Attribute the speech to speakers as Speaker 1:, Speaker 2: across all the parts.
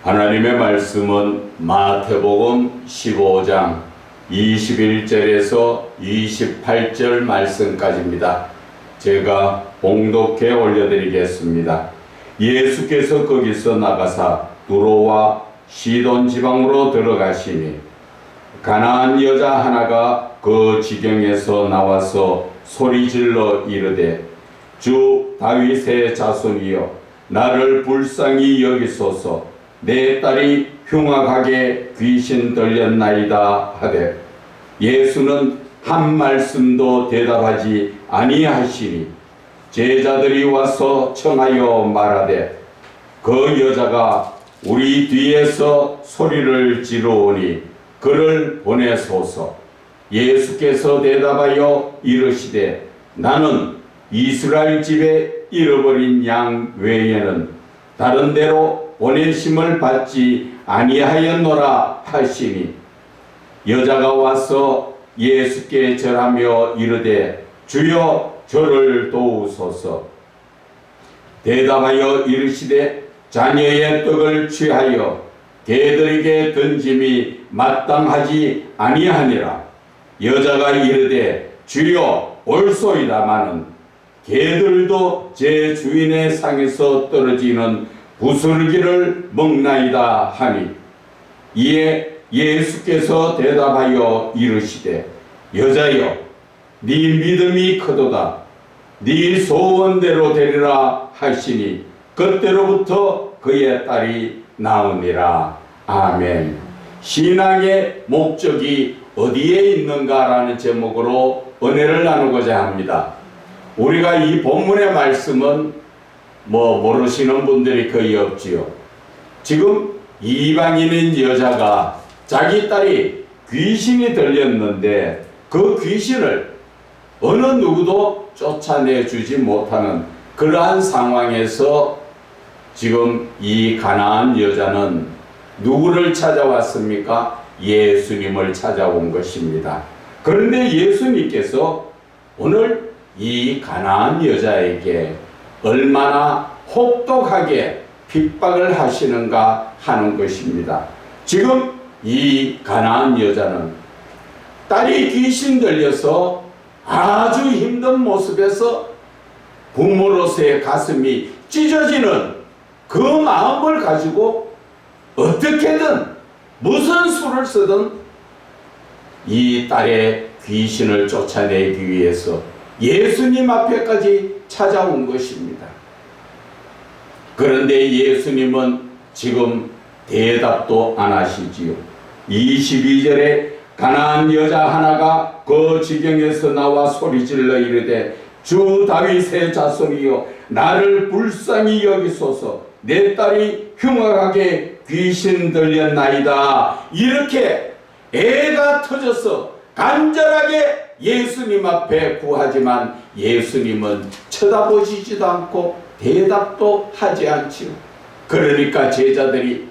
Speaker 1: 하나님의 말씀은 마태복음 15장 21절에서 28절 말씀까지입니다. 제가 봉독해 올려드리겠습니다. 예수께서 거기서 나가사 두로와 시돈 지방으로 들어가시니 가나안 여자 하나가 그 지경에서 나와서 소리질러 이르되 주 다윗의 자손이여 나를 불쌍히 여기소서 내 딸이 흉악하게 귀신 들렸나이다 하되 예수는 한 말씀도 대답하지 아니하시니 제자들이 와서 청하여 말하되 그 여자가 우리 뒤에서 소리를 지르오니 그를 보내소서. 예수께서 대답하여 이르시되 나는 이스라엘 집에 잃어버린 양 외에는 다른 데로 보내심을 받지 아니하였노라 하시니 여자가 와서 예수께 절하며 이르되 주여 저를 도우소서. 대답하여 이르시되 자녀의 떡을 취하여 개들에게 던짐이 마땅하지 아니하니라. 여자가 이르되 주여 옳소이다마는 개들도 제 주인의 상에서 떨어지는 부스러기를 먹나이다 하니 이에 예수께서 대답하여 이르시되 여자여 네 믿음이 크도다. 네 소원대로 되리라 하시니 그때로부터 그의 딸이 나으니라. 아멘. 신앙의 목적이 어디에 있는가라는 제목으로 은혜를 나누고자 합니다. 우리가 이 본문의 말씀은 모르시는 분들이 거의 없지요. 지금 이방인인 여자가 자기 딸이 귀신이 들렸는데 그 귀신을 어느 누구도 쫓아내주지 못하는 그러한 상황에서 지금 이 가나안 여자는 누구를 찾아왔습니까? 예수님을 찾아온 것입니다. 그런데 예수님께서 오늘 이 가나안 여자에게 얼마나 혹독하게 핍박을 하시는가 하는 것입니다. 지금 이 가나안 여자는 딸이 귀신 들려서 아주 힘든 모습에서 부모로서의 가슴이 찢어지는 그 마음을 가지고 어떻게든 무슨 수를 쓰든 이 딸의 귀신을 쫓아내기 위해서 예수님 앞에까지 찾아온 것입니다. 그런데 예수님은 지금 대답도 안 하시지요. 22절에 가나안 여자 하나가 그 지경에서 나와 소리질러 이르되 주 다윗의 자손이여 나를 불쌍히 여기소서. 내 딸이 흉악하게 귀신 들렸나이다. 이렇게 애가 터져서 간절하게 예수님 앞에 구하지만 예수님은 쳐다보시지도 않고 대답도 하지 않지요. 그러니까 제자들이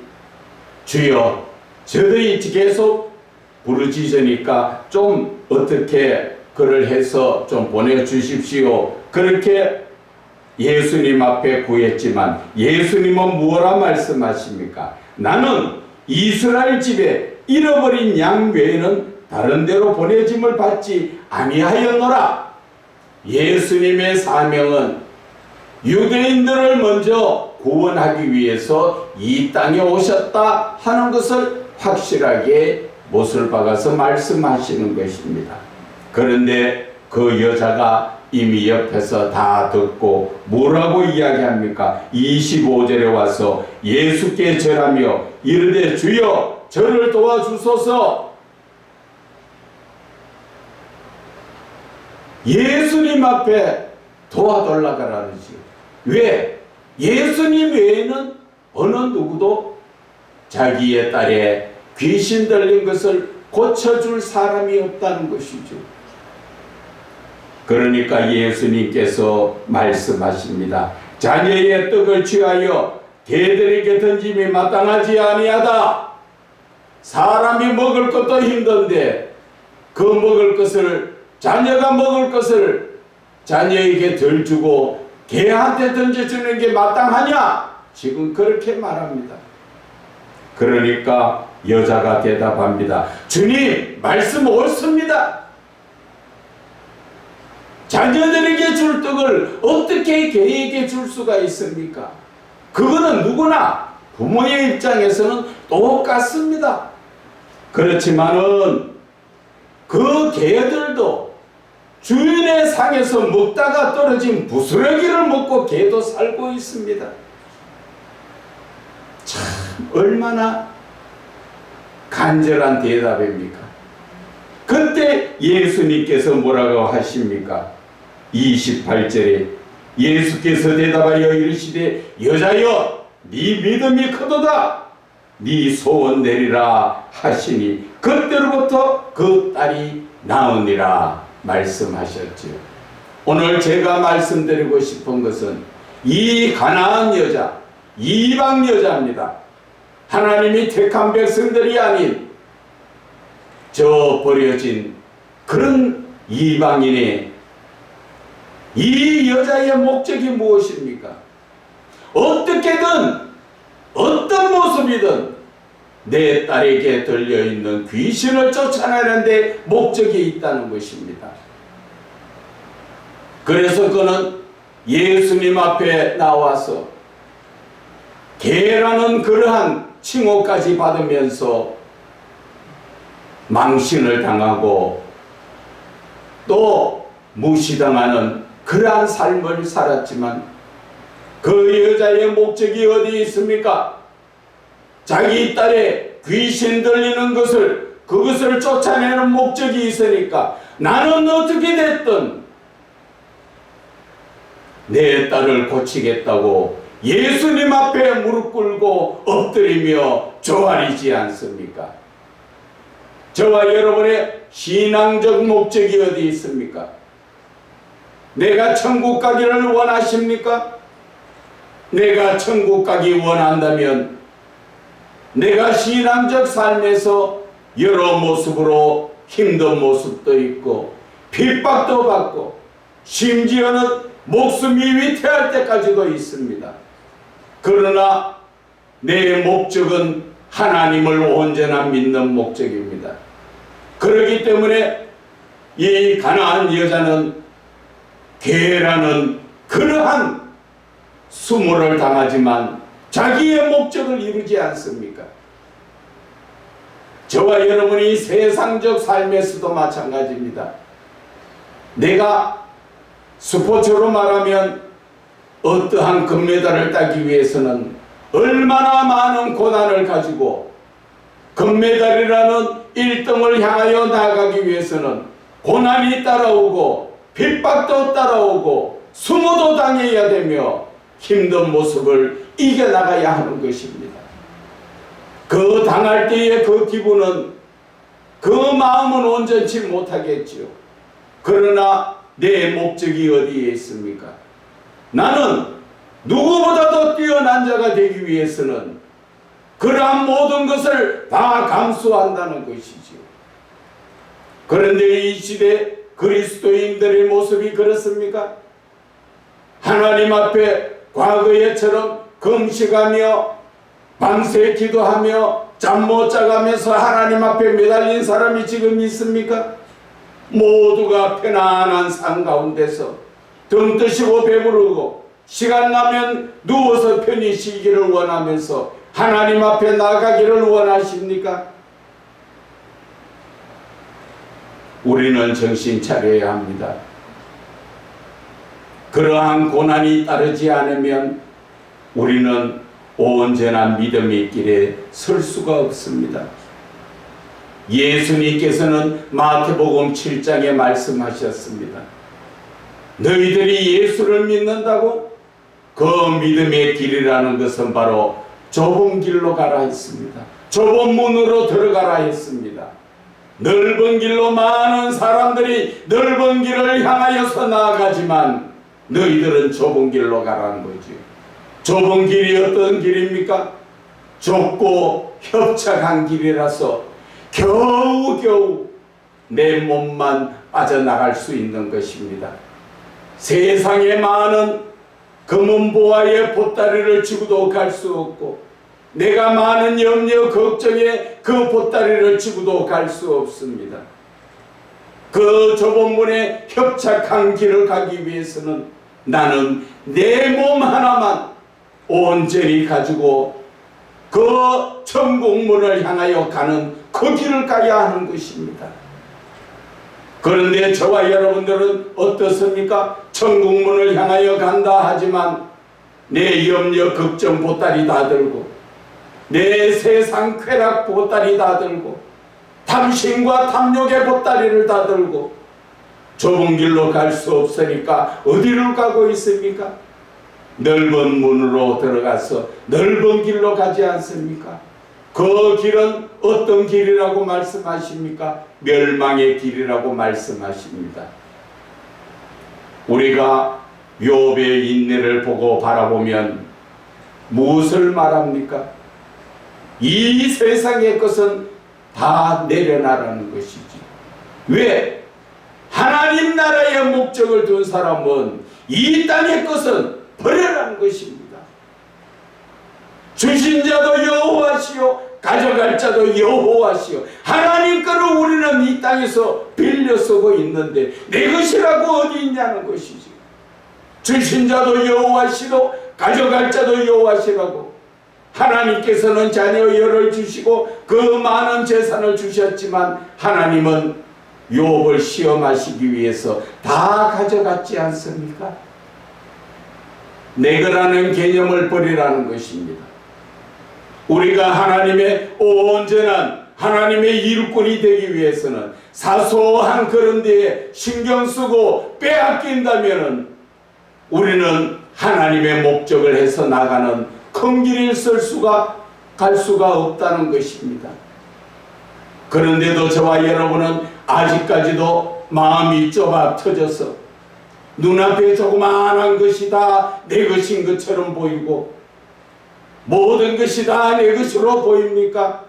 Speaker 1: 주여 저들이 계속 부르짖으니까 좀 어떻게 그를 해서 좀 보내주십시오. 그렇게 예수님 앞에 구했지만 예수님은 뭐라 말씀하십니까? 나는 이스라엘 집에 잃어버린 양 외에는 다른 데로 보내짐을 받지 아니하였노라. 예수님의 사명은 유대인들을 먼저 구원하기 위해서 이 땅에 오셨다 하는 것을 확실하게 못을 박아서 말씀하시는 것입니다. 그런데 그 여자가 이미 옆에서 다 듣고 뭐라고 이야기합니까? 25절에 와서 예수께 절하며 이르되 주여 저를 도와주소서. 예수님 앞에 도와달라 그러지요. 왜? 예수님 외에는 어느 누구도 자기의 딸의 귀신 들린 것을 고쳐줄 사람이 없다는 것이죠. 그러니까 예수님께서 말씀하십니다. 자녀의 떡을 취하여 개들에게 던짐이 마땅하지 아니하다. 사람이 먹을 것도 힘든데 그 먹을 것을 자녀가 먹을 것을 자녀에게 덜 주고 개한테 던져주는 게 마땅하냐? 지금 그렇게 말합니다. 그러니까 여자가 대답합니다. 주님, 말씀 옳습니다. 자녀들에게 줄 떡을 어떻게 개에게 줄 수가 있습니까? 그거는 누구나 부모의 입장에서는 똑같습니다. 그렇지만은 그 개들도 주인의 상에서 먹다가 떨어진 부스러기를 먹고 개도 살고 있습니다. 참 얼마나 간절한 대답입니까? 그때 예수님께서 뭐라고 하십니까? 28절에 예수께서 대답하여 이르시되 여자여 네 믿음이 크도다 네 소원 내리라 하시니 그때로부터 그 딸이 나으니라 말씀하셨지요. 오늘 제가 말씀드리고 싶은 것은 이 가나안 여자, 이방 여자입니다. 하나님이 택한 백성들이 아닌 저 버려진 그런 이방인의 이 여자의 목적이 무엇입니까? 어떻게든 어떤 모습이든 내 딸에게 들려있는 귀신을 쫓아내는 데 목적이 있다는 것입니다. 그래서 그는 예수님 앞에 나와서 개라는 그러한 칭호까지 받으면서 망신을 당하고 또 무시당하는 그러한 삶을 살았지만 그 여자의 목적이 어디 있습니까? 자기 딸의 귀신 들리는 그것을 쫓아내는 목적이 있으니까 나는 어떻게 됐든 내 딸을 고치겠다고 예수님 앞에 무릎 꿇고 엎드리며 조아리지 않습니까? 저와 여러분의 신앙적 목적이 어디 있습니까? 내가 천국 가기를 원하십니까? 내가 천국 가기 원한다면 내가 신앙적 삶에서 여러 모습으로 힘든 모습도 있고 핍박도 받고 심지어는 목숨이 위태할 때까지도 있습니다. 그러나 내 목적은 하나님을 온전히 믿는 목적입니다. 그렇기 때문에 이 가나안 여자는 개라는 그러한 수모를 당하지만 자기의 목적을 이루지 않습니까? 저와 여러분이 세상적 삶에서도 마찬가지입니다. 내가 스포츠로 말하면 어떠한 금메달을 따기 위해서는 얼마나 많은 고난을 가지고 금메달이라는 1등을 향하여 나아가기 위해서는 고난이 따라오고 핍박도 따라오고 수모도 당해야 되며 힘든 모습을 이겨나가야 하는 것입니다. 그 당할 때의 그 기분은 그 마음은 온전치 못하겠지요. 그러나 내 목적이 어디에 있습니까? 나는 누구보다도 뛰어난 자가 되기 위해서는 그러한 모든 것을 다 감수한다는 것이지요. 그런데 이 시대 그리스도인들의 모습이 그렇습니까? 하나님 앞에 과거에처럼 금식하며 밤새 기도하며 잠 못 자가면서 하나님 앞에 매달린 사람이 지금 있습니까? 모두가 편안한 삶 가운데서 등 뜨시고 배부르고 시간 나면 누워서 편히 쉬기를 원하면서 하나님 앞에 나가기를 원하십니까? 우리는 정신 차려야 합니다. 그러한 고난이 따르지 않으면 우리는 온전한 믿음의 길에 설 수가 없습니다. 예수님께서는 마태복음 7장에 말씀하셨습니다. 너희들이 예수를 믿는다고? 그 믿음의 길이라는 것은 바로 좁은 길로 가라 했습니다. 좁은 문으로 들어가라 했습니다. 넓은 길로 많은 사람들이 넓은 길을 향하여서 나아가지만 너희들은 좁은 길로 가라는 거지요. 좁은 길이 어떤 길입니까? 좁고 협착한 길이라서 겨우겨우 내 몸만 빠져나갈 수 있는 것입니다. 세상에 많은 금은보화의 보따리를 지고도 갈 수 없고 내가 많은 염려 걱정에 그 보따리를 지고도 갈 수 없습니다. 그 좁은 문에 협착한 길을 가기 위해서는 나는 내 몸 하나만 온전히 가지고 그 천국문을 향하여 가는 그 길을 가야 하는 것입니다. 그런데 저와 여러분들은 어떻습니까? 천국문을 향하여 간다 하지만 내 염려 걱정 보따리 다 들고 내 세상 쾌락 보따리 다 들고 탐심과 탐욕의 보따리를 다 들고 좁은 길로 갈 수 없으니까 어디로 가고 있습니까? 넓은 문으로 들어가서 넓은 길로 가지 않습니까? 그 길은 어떤 길이라고 말씀하십니까? 멸망의 길이라고 말씀하십니다. 우리가 욥의 인내를 보고 바라보면 무엇을 말합니까? 이 세상의 것은 다 내려놔라는 것이지. 왜? 하나님 나라의 목적을 둔 사람은 이 땅의 것은 버려라는 것입니다. 주신 자도 여호와시요 가져갈 자도 여호와시요. 하나님 거를 우리는 이 땅에서 빌려 쓰고 있는데 내 것이라고 어디 있냐는 것이지. 주신 자도 여호와시도 가져갈 자도 여호와시라고. 하나님께서는 자녀열을 주시고 그 많은 재산을 주셨지만 하나님은 욥을 시험하시기 위해서 다 가져갔지 않습니까? 내 거라는 개념을 버리라는 것입니다. 우리가 하나님의 온전한 하나님의 일꾼이 되기 위해서는 사소한 그런 데에 신경 쓰고 빼앗긴다면 우리는 하나님의 목적을 해서 나가는 큰 길을 갈 수가 없다는 것입니다. 그런데도 저와 여러분은 아직까지도 마음이 좁아 터져서 눈앞에 조그마한 것이 다 내 것인 것처럼 보이고 모든 것이 다 내 것으로 보입니까?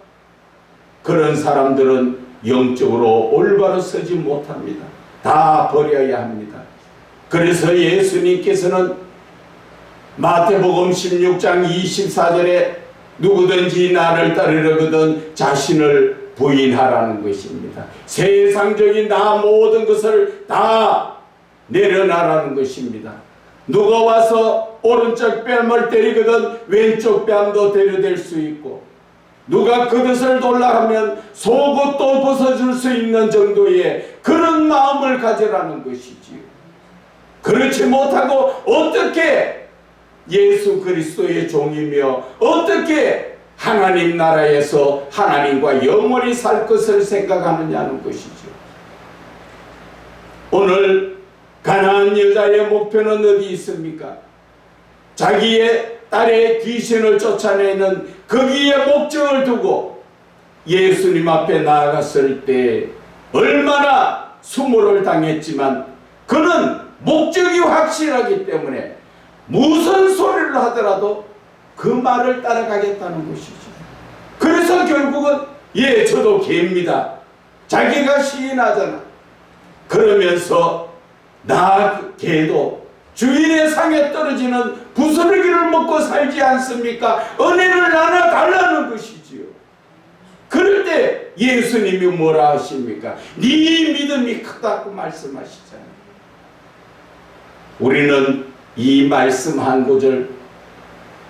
Speaker 1: 그런 사람들은 영적으로 올바로 서지 못합니다. 다 버려야 합니다. 그래서 예수님께서는 마태복음 16장 24절에 누구든지 나를 따르려거든 자신을 부인하라는 것입니다. 세상적인 나 모든 것을 다 내려놔라는 것입니다. 누가 와서 오른쪽 뺨을 때리거든 왼쪽 뺨도 때려댈 수 있고 누가 그것을 놀라하면 속옷도 벗어줄 수 있는 정도의 그런 마음을 가지라는 것이지요. 그렇지 못하고 어떻게 예수 그리스도의 종이며 어떻게 하나님 나라에서 하나님과 영원히 살 것을 생각하느냐는 것이죠. 오늘 가나안 여자의 목표는 어디 있습니까? 자기의 딸의 귀신을 쫓아내는 거기에 목적을 두고 예수님 앞에 나아갔을 때 얼마나 수모를 당했지만 그는 목적이 확실하기 때문에 무슨 소리를 하더라도 그 말을 따라가겠다는 것이죠. 그래서 결국은 예 저도 개입니다. 자기가 시인하잖아. 그러면서 나 개도 주인의 상에 떨어지는 부스러기를 먹고 살지 않습니까? 은혜를 나눠 달라는 것이지요. 그럴 때 예수님이 뭐라 하십니까? 네 믿음이 크다고 말씀하시잖아요. 우리는 이 말씀 한 구절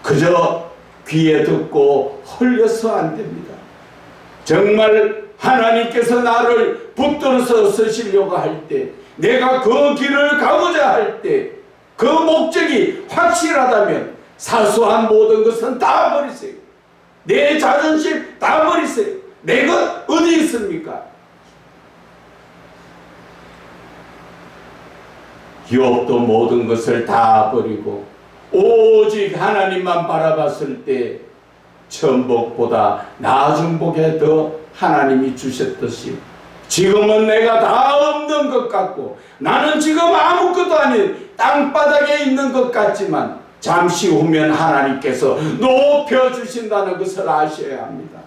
Speaker 1: 그저 귀에 듣고 홀려서 안 됩니다. 정말 하나님께서 나를 붙들어서 쓰시려고 할 때 내가 그 길을 가고자 할 때 그 목적이 확실하다면 사소한 모든 것은 다 버리세요. 내 자존심 다 버리세요. 내 것 어디 있습니까? 욥도 모든 것을 다 버리고 오직 하나님만 바라봤을 때 천복보다 나중 복에 더 하나님이 주셨듯이 지금은 내가 다 없는 것 같고 나는 지금 아무것도 아닌 땅바닥에 있는 것 같지만 잠시 후면 하나님께서 높여주신다는 것을 아셔야 합니다.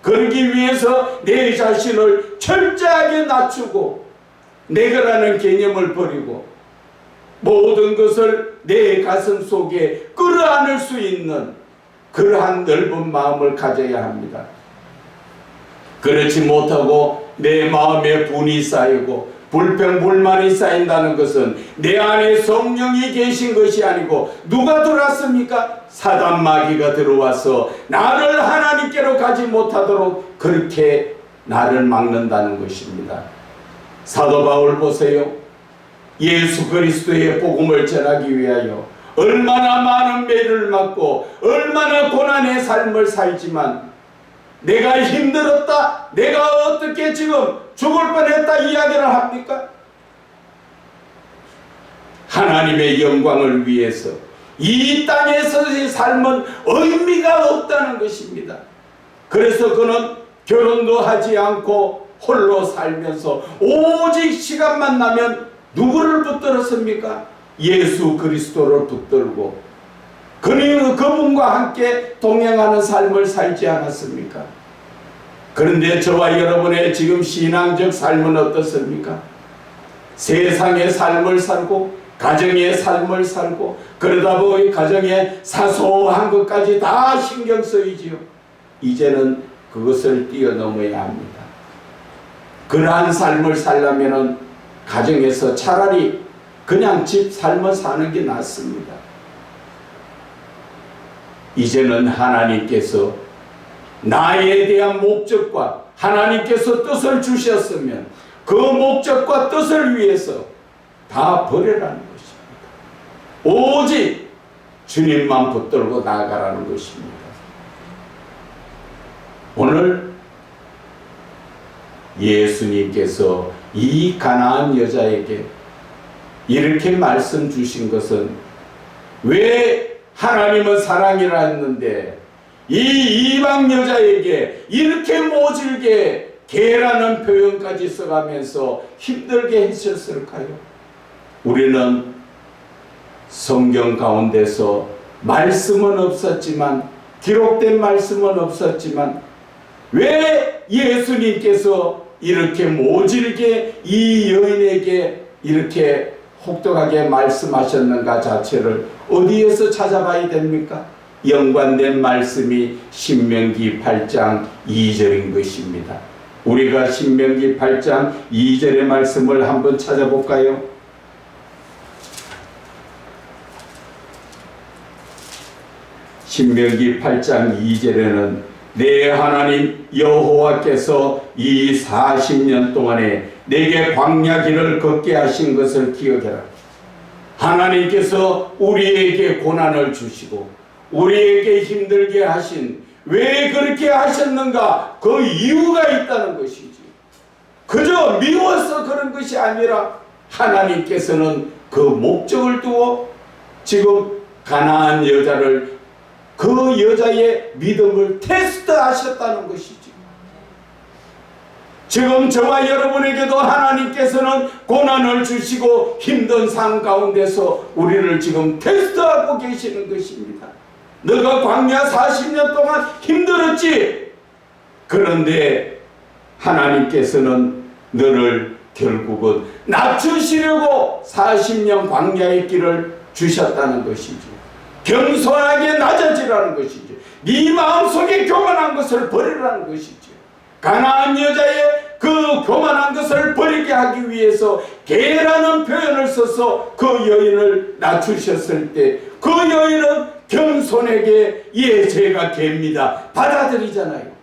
Speaker 1: 그러기 위해서 내 자신을 철저하게 낮추고 내가라는 개념을 버리고 모든 것을 내 가슴 속에 끌어안을 수 있는 그러한 넓은 마음을 가져야 합니다. 그렇지 못하고 내 마음에 분이 쌓이고 불평불만이 쌓인다는 것은 내 안에 성령이 계신 것이 아니고 누가 들어왔습니까? 사단 마귀가 들어와서 나를 하나님께로 가지 못하도록 그렇게 나를 막는다는 것입니다. 사도 바울 보세요. 예수 그리스도의 복음을 전하기 위하여 얼마나 많은 매를 맞고 얼마나 고난의 삶을 살지만 내가 힘들었다, 내가 어떻게 지금 죽을 뻔했다 이야기를 합니까? 하나님의 영광을 위해서 이 땅에서의 삶은 의미가 없다는 것입니다. 그래서 그는 결혼도 하지 않고 홀로 살면서 오직 시간만 나면 누구를 붙들었습니까? 예수 그리스도를 붙들고 그분과 함께 동행하는 삶을 살지 않았습니까? 그런데 저와 여러분의 지금 신앙적 삶은 어떻습니까? 세상의 삶을 살고 가정의 삶을 살고 그러다 보니 가정의 사소한 것까지 다 신경 쓰이지요. 이제는 그것을 뛰어넘어야 합니다. 그러한 삶을 살려면 가정에서 차라리 그냥 집 삶을 사는 게 낫습니다. 이제는 하나님께서 나에 대한 목적과 하나님께서 뜻을 주셨으면 그 목적과 뜻을 위해서 다 버려라는 것입니다. 오직 주님만 붙들고 나아가라는 것입니다. 오늘 예수님께서 이 가나안 여자에게 이렇게 말씀 주신 것은 왜 하나님은 사랑이라 했는데 이 이방 여자에게 이렇게 모질게 개라는 표현까지 써가면서 힘들게 했었을까요? 우리는 성경 가운데서 말씀은 없었지만 기록된 말씀은 없었지만 왜 예수님께서 이렇게 모질게 이 여인에게 이렇게 혹독하게 말씀하셨는가 자체를 어디에서 찾아봐야 됩니까? 연관된 말씀이 신명기 8장 2절인 것입니다. 우리가 신명기 8장 2절의 말씀을 한번 찾아볼까요? 신명기 8장 2절에는 내 하나님 여호와께서 이 40년 동안에 내게 광야 길을 걷게 하신 것을 기억해라. 하나님께서 우리에게 고난을 주시고 우리에게 힘들게 하신 왜 그렇게 하셨는가? 그 이유가 있다는 것이지. 그저 미워서 그런 것이 아니라 하나님께서는 그 목적을 두고 지금 가나안 여자를 그 여자의 믿음을 테스트하셨다는 것이지. 지금 저와 여러분에게도 하나님께서는 고난을 주시고 힘든 삶 가운데서 우리를 지금 테스트하고 계시는 것입니다. 너가 광야 40년 동안 힘들었지. 그런데 하나님께서는 너를 결국은 낮추시려고 40년 광야의 길을 주셨다는 것이지. 겸손하게 낮아지라는 것이지. 네 마음속에 교만한 것을 버리라는 것이지. 가나안 여자의 그 교만한 것을 버리게 하기 위해서 개라는 표현을 써서 그 여인을 낮추셨을 때 그 여인은 겸손하게 예 제가 개입니다 받아들이잖아요.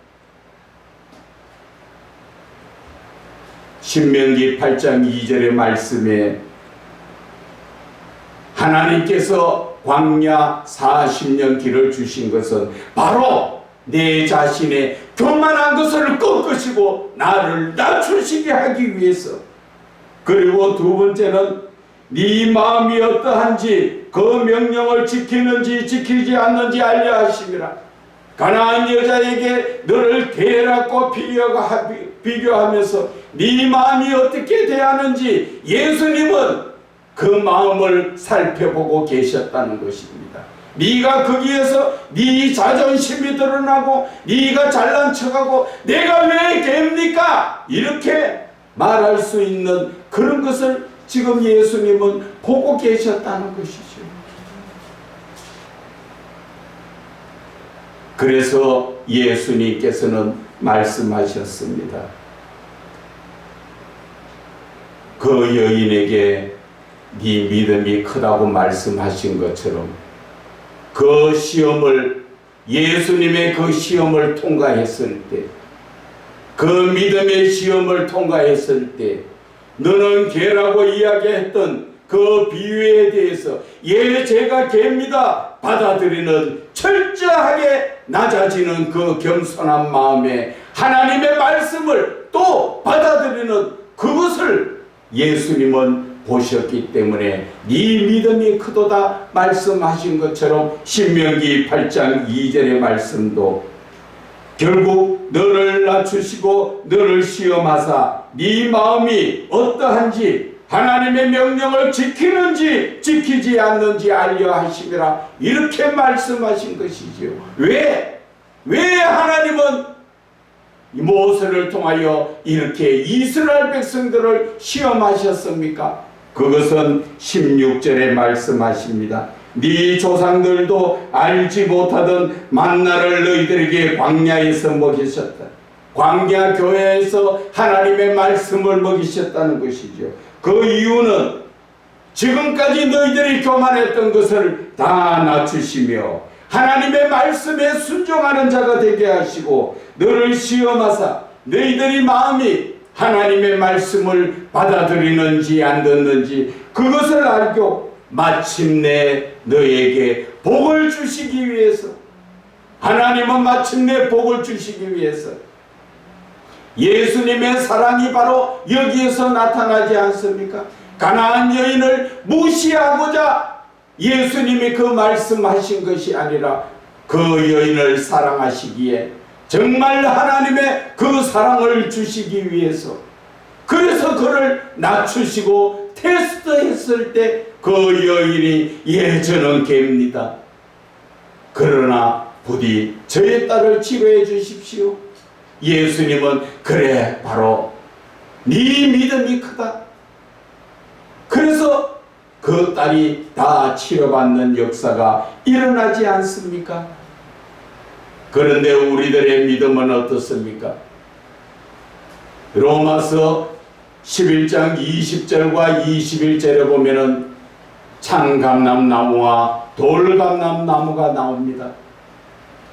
Speaker 1: 신명기 8장 2절의 말씀에 하나님께서 광야 40년 길을 주신 것은 바로 내 자신의 교만한 것을 꺾으시고 나를 낮추시게 하기 위해서. 그리고 두 번째는 네 마음이 어떠한지 그 명령을 지키는지 지키지 않는지 알려 하심이라. 가나안 여자에게 너를 개라고 비교하면서 네 마음이 어떻게 대하는지 예수님은 그 마음을 살펴보고 계셨다는 것입니다. 네가 거기에서 네 자존심이 드러나고 네가 잘난 척하고 내가 왜 개입니까? 이렇게 말할 수 있는 그런 것을 지금 예수님은 보고 계셨다는 것이죠. 그래서 예수님께서는 말씀하셨습니다. 그 여인에게 네 믿음이 크다고 말씀하신 것처럼 그 시험을, 예수님의 그 시험을 통과했을 때, 그 믿음의 시험을 통과했을 때 너는 개라고 이야기했던 그 비유에 대해서 예 제가 개입니다 받아들이는 철저하게 낮아지는 그 겸손한 마음에 하나님의 말씀을 또 받아들이는 그것을 예수님은 보셨기 때문에 네 믿음이 크도다 말씀하신 것처럼 신명기 8장 2절의 말씀도 결국 너를 낮추시고 너를 시험하사 네 마음이 어떠한지 하나님의 명령을 지키는지 지키지 않는지 알려 하시리라 이렇게 말씀하신 것이지요. 왜 하나님은 모세를 통하여 이렇게 이스라엘 백성들을 시험하셨습니까? 그것은 16절에 말씀하십니다. 네 조상들도 알지 못하던 만나를 너희들에게 광야에서 먹이셨다. 광야 교회에서 하나님의 말씀을 먹이셨다는 것이죠. 그 이유는 지금까지 너희들이 교만했던 것을 다 낮추시며 하나님의 말씀에 순종하는 자가 되게 하시고 너를 시험하사 너희들이 마음이 하나님의 말씀을 받아들이는지 안 듣는지 그것을 알고 마침내 너에게 복을 주시기 위해서, 하나님은 마침내 복을 주시기 위해서 예수님의 사랑이 바로 여기에서 나타나지 않습니까? 가나안 여인을 무시하고자 예수님이 그 말씀하신 것이 아니라 그 여인을 사랑하시기에 정말 하나님의 그 사랑을 주시기 위해서, 그래서 그를 낮추시고 테스트했을 때 그 여인이 예 저는 개입니다. 그러나 부디 저의 딸을 치료해 주십시오. 예수님은 그래 바로 네 믿음이 크다. 그래서 그 딸이 다 치료받는 역사가 일어나지 않습니까? 그런데 우리들의 믿음은 어떻습니까? 로마서 11장 20절과 21절에 보면은 창감람나무와 돌감람나무가 나옵니다.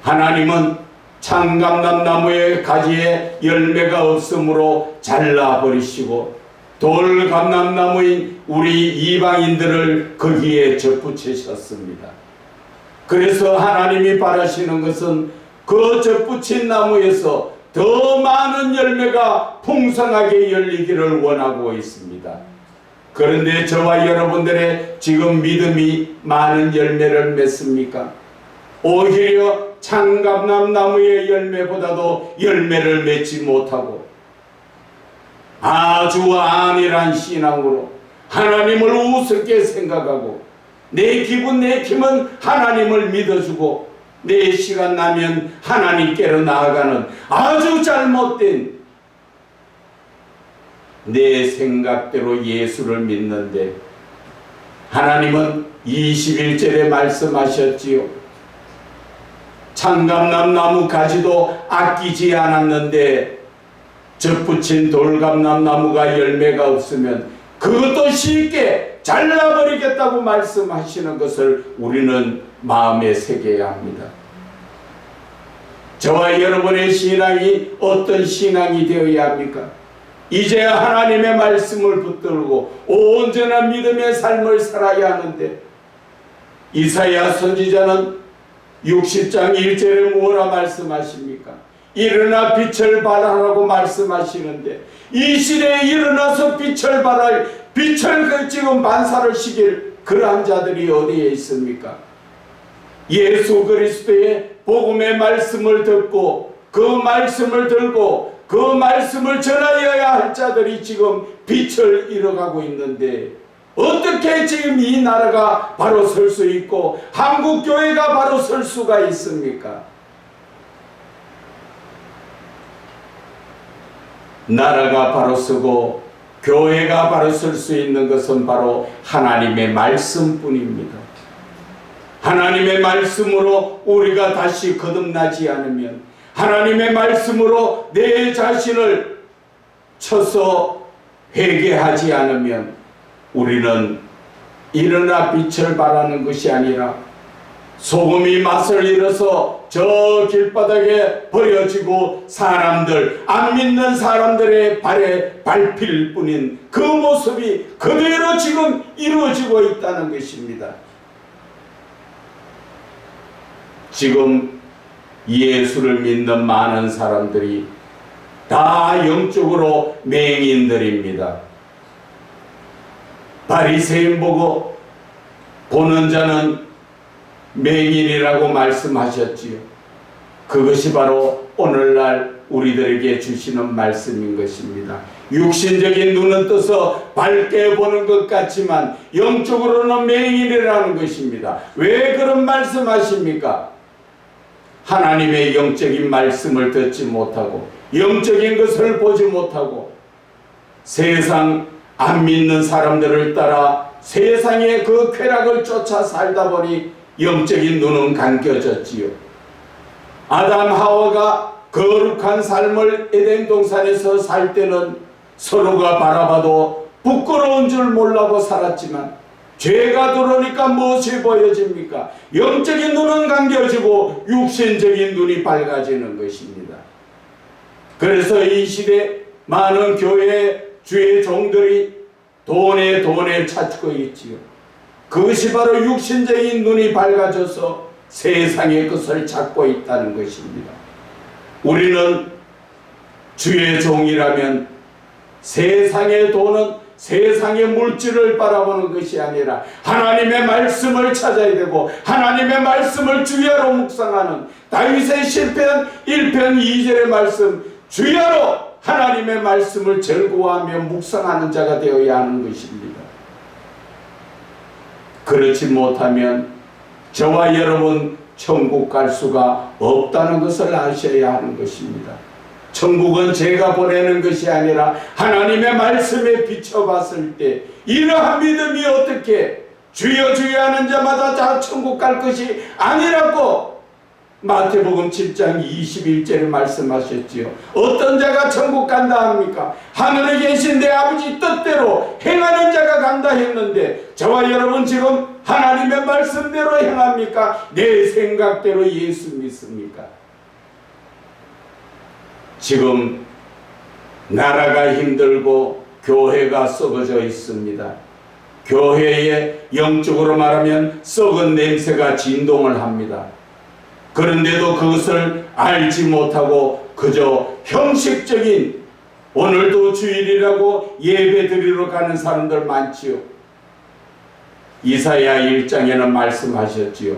Speaker 1: 하나님은 창감람나무의 가지에 열매가 없으므로 잘라버리시고 돌감람나무인 우리 이방인들을 거기에 접붙이셨습니다. 그래서 하나님이 바라시는 것은 그 접붙인 나무에서 더 많은 열매가 풍성하게 열리기를 원하고 있습니다. 그런데 저와 여러분들의 지금 믿음이 많은 열매를 맺습니까? 오히려 창감람나무의 열매보다도 열매를 맺지 못하고 아주 안일한 신앙으로 하나님을 우습게 생각하고 내 기분 내 힘은 하나님을 믿어주고 내 시간 나면 하나님께로 나아가는 아주 잘못된 내 생각대로 예수를 믿는데 하나님은 21절에 말씀하셨지요. 창감람나무 가지도 아끼지 않았는데 접붙인 돌감람나무가 열매가 없으면 그것도 쉽게 잘라버리겠다고 말씀하시는 것을 우리는 마음에 새겨야 합니다. 저와 여러분의 신앙이 어떤 신앙이 되어야 합니까? 이제야 하나님의 말씀을 붙들고 온전한 믿음의 삶을 살아야 하는데 이사야 선지자는 60장 1절에 무엇라 말씀하십니까? 일어나 빛을 발하라고 말씀하시는데 이 시대에 일어나서 빛을 발할, 빛을 지금 반사를 시킬 그러한 자들이 어디에 있습니까? 예수 그리스도의 복음의 말씀을 듣고 그 말씀을 들고 그 말씀을 전하여야 할 자들이 지금 빛을 잃어가고 있는데 어떻게 지금 이 나라가 바로 설 수 있고 한국교회가 바로 설 수가 있습니까? 나라가 바로 서고 교회가 바로 설 수 있는 것은 바로 하나님의 말씀뿐입니다. 하나님의 말씀으로 우리가 다시 거듭나지 않으면, 하나님의 말씀으로 내 자신을 쳐서 회개하지 않으면 우리는 일어나 빛을 발하는 것이 아니라 소금이 맛을 잃어서 저 길바닥에 버려지고 사람들, 안 믿는 사람들의 발에 밟힐 뿐인 그 모습이 그대로 지금 이루어지고 있다는 것입니다. 지금 예수를 믿는 많은 사람들이 다 영적으로 맹인들입니다. 바리새인 보고 보는 자는 맹인이라고 말씀하셨지요. 그것이 바로 오늘날 우리들에게 주시는 말씀인 것입니다. 육신적인 눈은 떠서 밝게 보는 것 같지만 영적으로는 맹인이라는 것입니다. 왜 그런 말씀하십니까? 하나님의 영적인 말씀을 듣지 못하고 영적인 것을 보지 못하고 세상 안 믿는 사람들을 따라 세상의 그 쾌락을 쫓아 살다 보니 영적인 눈은 감겨졌지요. 아담 하와가 거룩한 삶을 에덴 동산에서 살 때는 서로가 바라봐도 부끄러운 줄 몰라고 살았지만 죄가 들어오니까 무엇이 보여집니까? 영적인 눈은 감겨지고 육신적인 눈이 밝아지는 것입니다. 그래서 이 시대 많은 교회 주의 종들이 돈에 찾고 있지요. 그것이 바로 육신적인 눈이 밝아져서 세상의 것을 찾고 있다는 것입니다. 우리는 주의 종이라면 세상의 돈은 세상의 물질을 바라보는 것이 아니라 하나님의 말씀을 찾아야 되고 하나님의 말씀을 주야로 묵상하는 다윗의 시편 1편 2절의 말씀, 주야로 하나님의 말씀을 즐거워하며 묵상하는 자가 되어야 하는 것입니다. 그렇지 못하면 저와 여러분 천국 갈 수가 없다는 것을 아셔야 하는 것입니다. 천국은 제가 보내는 것이 아니라 하나님의 말씀에 비춰봤을 때 이러한 믿음이 어떻게 주여 주여 하는 자마다 다 천국 갈 것이 아니라고 마태복음 7장 21절에 말씀하셨지요. 어떤 자가 천국 간다 합니까? 하늘에 계신 내 아버지 뜻대로 행하는 자가 간다 했는데 저와 여러분 지금 하나님의 말씀대로 행합니까? 내 생각대로 예수 믿습니까? 지금 나라가 힘들고 교회가 썩어져 있습니다. 교회에 영적으로 말하면 썩은 냄새가 진동을 합니다. 그런데도 그것을 알지 못하고 그저 형식적인 오늘도 주일이라고 예배 드리러 가는 사람들 많지요. 이사야 1장에는 말씀하셨지요.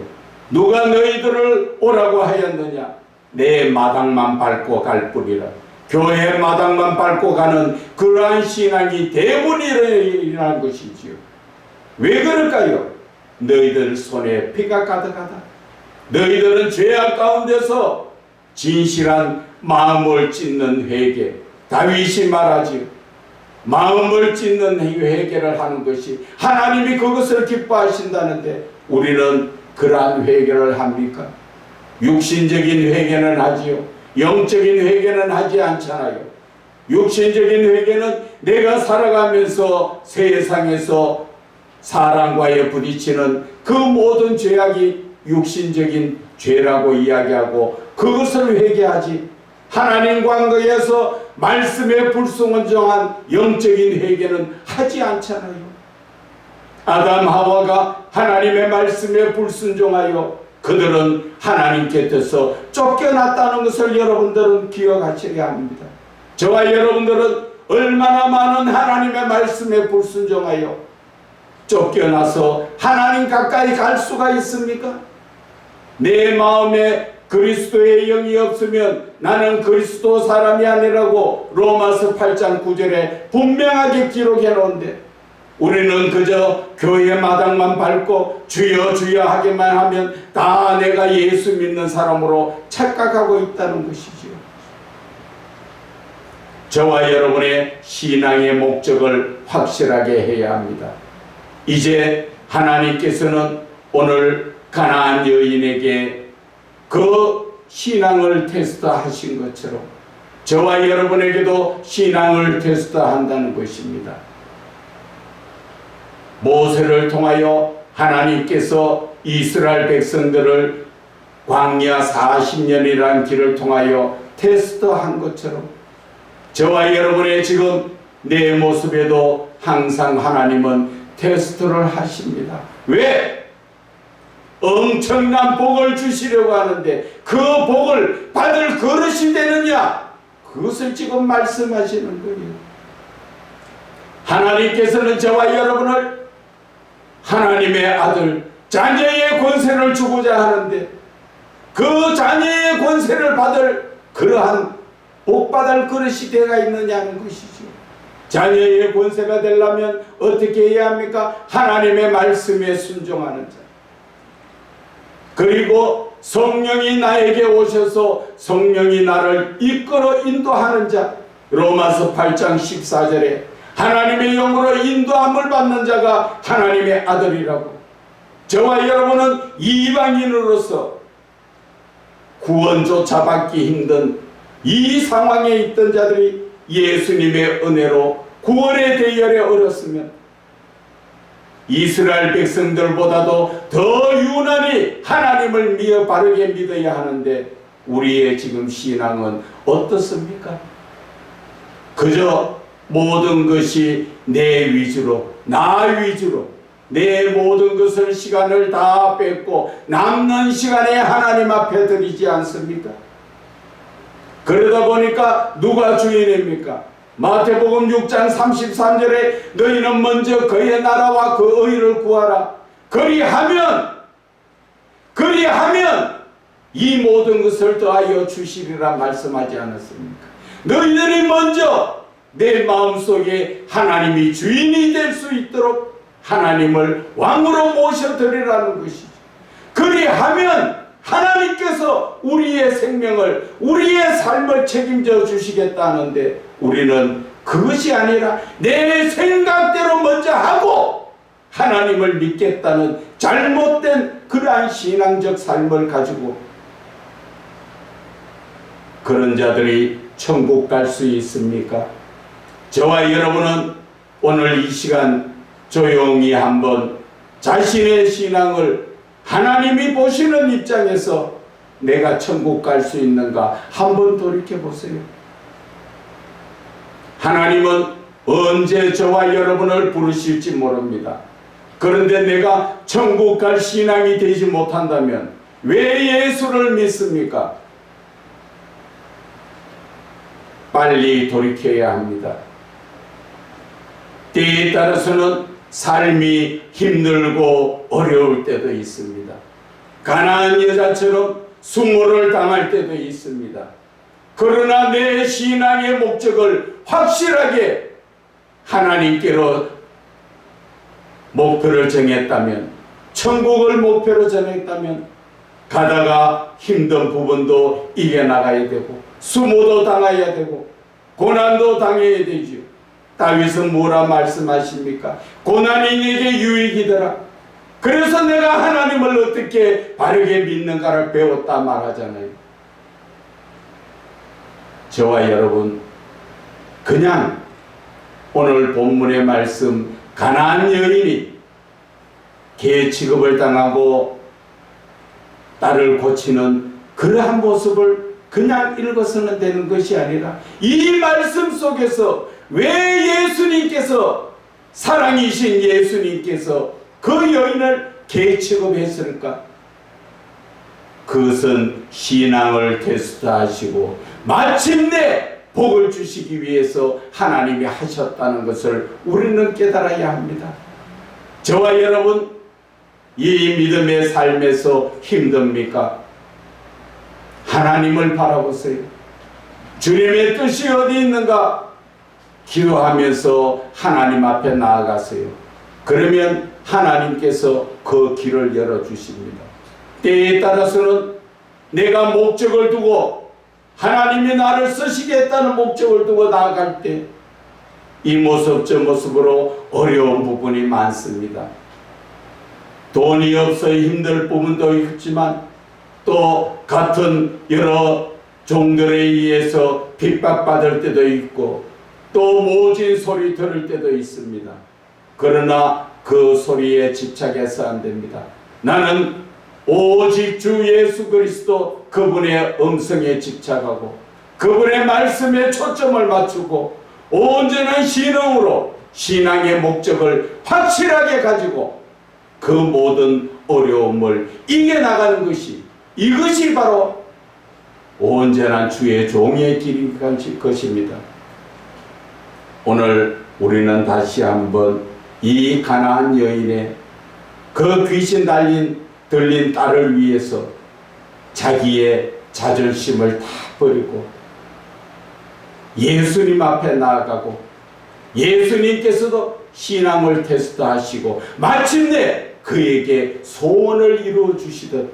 Speaker 1: 누가 너희들을 오라고 하였느냐? 내 마당만 밟고 갈 뿐이라. 교회 마당만 밟고 가는 그러한 신앙이 대부분이라는 것이지요. 왜 그럴까요? 너희들 손에 피가 가득하다. 너희들은 죄악 가운데서 진실한 마음을 찢는 회개, 다윗이 말하지요. 마음을 찢는 회개를 하는 것이 하나님이 그것을 기뻐하신다는데 우리는 그러한 회개를 합니까? 육신적인 회개는 하지요. 영적인 회개는 하지 않잖아요. 육신적인 회개는 내가 살아가면서 세상에서 사람과의 부딪히는 그 모든 죄악이 육신적인 죄라고 이야기하고 그것을 회개하지, 하나님 관계에서 말씀에 불순종한 영적인 회개는 하지 않잖아요. 아담 하와가 하나님의 말씀에 불순종하여 그들은 하나님 곁에서 쫓겨났다는 것을 여러분들은 기억하셔야 합니다. 저와 여러분들은 얼마나 많은 하나님의 말씀에 불순종하여 쫓겨나서 하나님 가까이 갈 수가 있습니까? 내 마음에 그리스도의 영이 없으면 나는 그리스도 사람이 아니라고 로마서 8장 9절에 분명하게 기록해 놓은데 우리는 그저 교회 마당만 밟고 주여 주여 하기만 하면 다 내가 예수 믿는 사람으로 착각하고 있다는 것이지요. 저와 여러분의 신앙의 목적을 확실하게 해야 합니다. 이제 하나님께서는 오늘 가나안 여인에게 그 신앙을 테스트하신 것처럼 저와 여러분에게도 신앙을 테스트한다는 것입니다. 모세를 통하여 하나님께서 이스라엘 백성들을 광야 40년이라는 길을 통하여 테스트한 것처럼 저와 여러분의 지금 내 모습에도 항상 하나님은 테스트를 하십니다. 왜? 엄청난 복을 주시려고 하는데 그 복을 받을 그릇이 되느냐? 그것을 지금 말씀하시는 거예요. 하나님께서는 저와 여러분을 하나님의 아들, 자녀의 권세를 주고자 하는데 그 자녀의 권세를 받을 그러한 복받을 그릇이 되어 있느냐는 것이죠. 자녀의 권세가 되려면 어떻게 해야 합니까? 하나님의 말씀에 순종하는 자. 그리고 성령이 나에게 오셔서 성령이 나를 이끌어 인도하는 자. 로마서 8장 14절에 하나님의 영으로 인도함을 받는 자가 하나님의 아들이라고. 저와 여러분은 이방인으로서 구원조차 받기 힘든 이 상황에 있던 자들이 예수님의 은혜로 구원의 대열에 얼었으면 이스라엘 백성들보다도 더 유난히 하나님을 바르게 믿어야 하는데 우리의 지금 신앙은 어떻습니까? 그저 모든 것이 내 위주로, 나 위주로 내 모든 것을 시간을 다 뺏고 남는 시간에 하나님 앞에 드리지 않습니까? 그러다 보니까 누가 주인입니까? 마태복음 6장 33절에 너희는 먼저 그의 나라와 그 의를 구하라. 그리하면 이 모든 것을 더하여 주시리라 말씀하지 않았습니까? 너희들이 먼저 내 마음속에 하나님이 주인이 될 수 있도록 하나님을 왕으로 모셔드리라는 것이죠. 그리하면 하나님께서 우리의 생명을, 우리의 삶을 책임져 주시겠다는데 우리는 그것이 아니라 내 생각대로 먼저 하고 하나님을 믿겠다는 잘못된 그러한 신앙적 삶을 가지고 그런 자들이 천국 갈 수 있습니까? 저와 여러분은 오늘 이 시간 조용히 한번 자신의 신앙을 하나님이 보시는 입장에서 내가 천국 갈 수 있는가 한번 돌이켜보세요. 하나님은 언제 저와 여러분을 부르실지 모릅니다. 그런데 내가 천국 갈 신앙이 되지 못한다면 왜 예수를 믿습니까? 빨리 돌이켜야 합니다. 때에 따라서는 삶이 힘들고 어려울 때도 있습니다. 가나안 여자처럼 수모를 당할 때도 있습니다. 그러나 내 신앙의 목적을 확실하게 하나님께로 목표를 정했다면, 천국을 목표로 정했다면 가다가 힘든 부분도 이겨나가야 되고 수모도 당해야 되고 고난도 당해야 되죠. 다윗은 뭐라 말씀하십니까? 고난이 내게 유익이더라. 그래서 내가 하나님을 어떻게 바르게 믿는가를 배웠다 말하잖아요. 저와 여러분, 그냥 오늘 본문의 말씀 가나안 여인이 개 취급을 당하고 딸을 고치는 그러한 모습을 그냥 읽어서는 되는 것이 아니라 이 말씀 속에서 왜 예수님께서, 사랑이신 예수님께서 그 여인을 개 취급했을까? 그것은 신앙을 테스트하시고 마침내 복을 주시기 위해서 하나님이 하셨다는 것을 우리는 깨달아야 합니다. 저와 여러분, 이 믿음의 삶에서 힘듭니까? 하나님을 바라보세요. 주님의 뜻이 어디 있는가? 기도하면서 하나님 앞에 나아가세요. 그러면 하나님께서 그 길을 열어주십니다. 때에 따라서는 내가 목적을 두고 하나님이 나를 쓰시겠다는 목적을 두고 나아갈 때 이 모습 저 모습으로 어려운 부분이 많습니다. 돈이 없어 힘들 부분도 있지만 또 같은 여러 종들에 의해서 핍박받을 때도 있고 또 모진 소리 들을 때도 있습니다. 그러나 그 소리에 집착해서 안 됩니다. 나는 오직 주 예수 그리스도 그분의 음성에 집착하고 그분의 말씀에 초점을 맞추고 온전한 신앙으로 신앙의 목적을 확실하게 가지고 그 모든 어려움을 이겨나가는 것이, 이것이 바로 온전한 주의 종의 길인 것입니다. 오늘 우리는 다시 한번 이 가나안 여인의 그 귀신 들린 딸을 위해서 자기의 자존심을 다 버리고 예수님 앞에 나아가고 예수님께서도 신앙을 테스트하시고 마침내 그에게 소원을 이루어 주시듯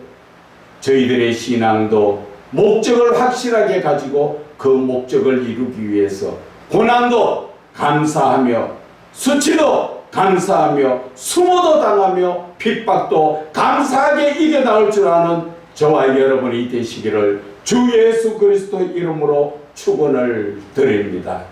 Speaker 1: 저희들의 신앙도 목적을 확실하게 가지고 그 목적을 이루기 위해서 고난도 감사하며 수치도 감사하며 수모도 당하며 핍박도 감사하게 이겨나올 줄 아는 저와 여러분이 되시기를 주 예수 그리스도 이름으로 축원을 드립니다.